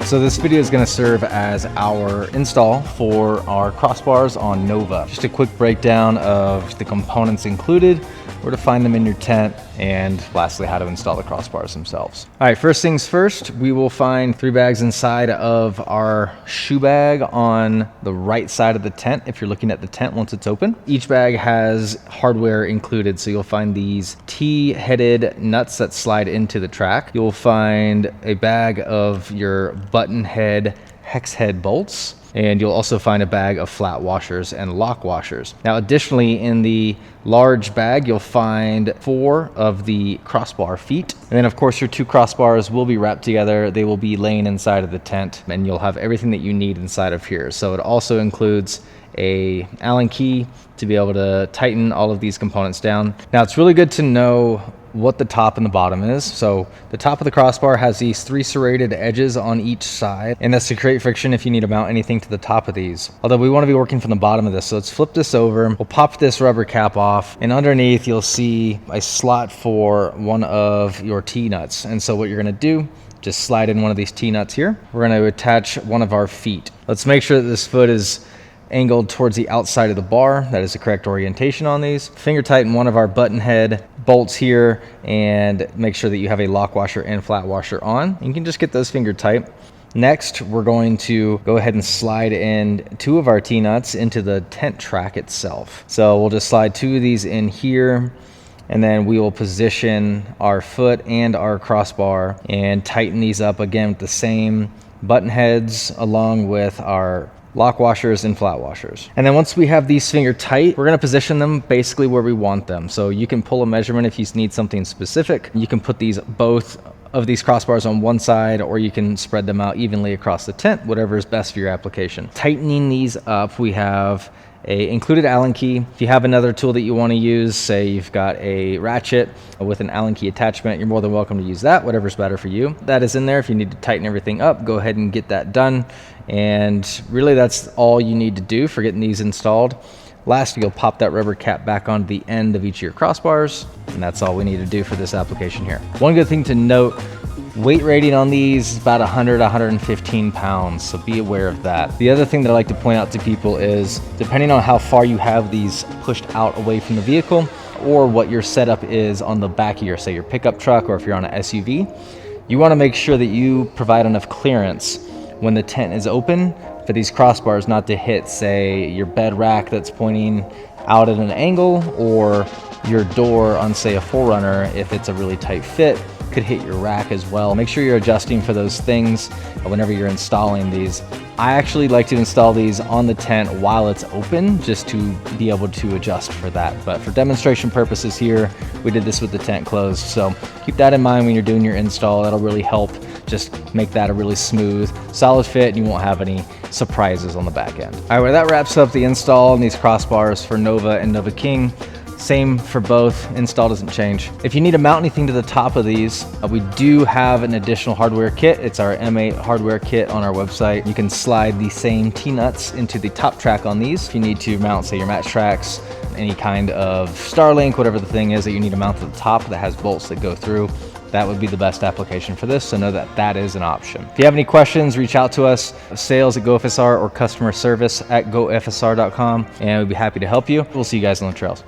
So this video is going to serve as our install for our crossbars on Nova. Just a quick breakdown of the components included, where to find them in your tent, and lastly, how to install the crossbars themselves. All right, first things first, we will find 3 bags inside of our shoe bag on the right side of the tent if you're looking at the tent once it's open. Each bag has hardware included, so you'll find these T-headed nuts that slide into the track. You'll find a bag of your button head hex head bolts, and you'll also find a bag of flat washers and lock washers. Now additionally, in the large bag you'll find 4 of the crossbar feet, and then of course your 2 crossbars will be wrapped together. They will be laying inside of the tent, and you'll have everything that you need inside of here. So it also includes a Allen key to be able to tighten all of these components down. Now it's really good to know what the top and the bottom is. So the top of the crossbar has these 3 serrated edges on each side, and that's to create friction if you need to mount anything to the top of these. Although we want to be working from the bottom of this, so let's flip this over. We'll pop this rubber cap off, and underneath you'll see a slot for one of your T-nuts. And so what you're going to do, just slide in one of these T-nuts here. We're going to attach one of our feet. Let's make sure that this foot is angled towards the outside of the bar. That is the correct orientation on these. Finger tighten one of our button head bolts here, and make sure that you have a lock washer and flat washer on. You can just get those finger tight. Next, we're going to go ahead and slide in 2 of our T-nuts into the tent track itself. So we'll just slide 2 of these in here, and then we will position our foot and our crossbar and tighten these up again with the same button heads along with our lock washers and flat washers. And then once we have these finger tight, we're going to position them basically where we want them. So you can pull a measurement if you need something specific. You can put both of these crossbars on one side, or you can spread them out evenly across the tent, whatever is best for your application. Tightening these up, we have a included Allen key. If you have another tool that you want to use, say you've got a ratchet with an Allen key attachment, you're more than welcome to use that, whatever's better for you. That is in there. If you need to tighten everything up, go ahead and get that done. And really that's all you need to do for getting these installed. Last, you'll pop that rubber cap back onto the end of each of your crossbars, and that's all we need to do for this application here. One good thing to note, weight rating on these is about 115 pounds, so be aware of that. The other thing that I like to point out to people is, depending on how far you have these pushed out away from the vehicle, or what your setup is on the back of your, say, your pickup truck, or if you're on an SUV, you want to make sure that you provide enough clearance when the tent is open for these crossbars not to hit, say, your bed rack that's pointing out at an angle, or your door on, say, a 4Runner, if it's a really tight fit, could hit your rack as well. Make sure you're adjusting for those things whenever you're installing these. I actually like to install these on the tent while it's open, just to be able to adjust for that. But for demonstration purposes here, we did this with the tent closed. So keep that in mind when you're doing your install. That'll really help just make that a really smooth, solid fit, and you won't have any surprises on the back end. All right, well, that wraps up the install on these crossbars for Nova and Nova King. Same for both, install doesn't change. If you need to mount anything to the top of these, we do have an additional hardware kit. It's our M8 hardware kit on our website. You can slide the same T-nuts into the top track on these. If you need to mount, say, your match tracks, any kind of Starlink, whatever the thing is that you need to mount to the top that has bolts that go through, that would be the best application for this, so know that that is an option. If you have any questions, reach out to us, sales@GoFSR, or customer service@gofsr.com, and we'd be happy to help you. We'll see you guys on the trails.